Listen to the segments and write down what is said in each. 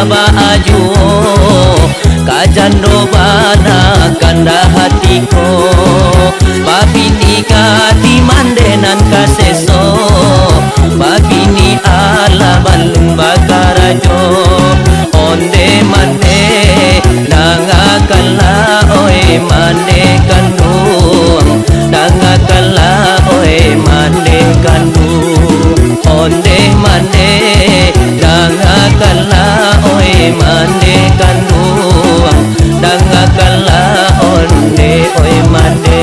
baju kajando bana kanda hatiko babini kati mandenan kaseso babini ala balung bakarajo onde mane nangakala oe mane kandung nangakala oe mane kandung onde mane nangakala oe mane kandung nangakala onde oe mane.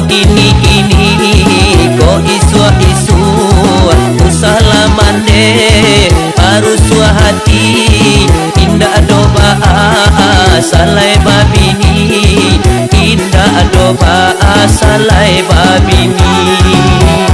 Gini ko isua usalamande baru sua hati indah doa salai babini indah doa salai babini.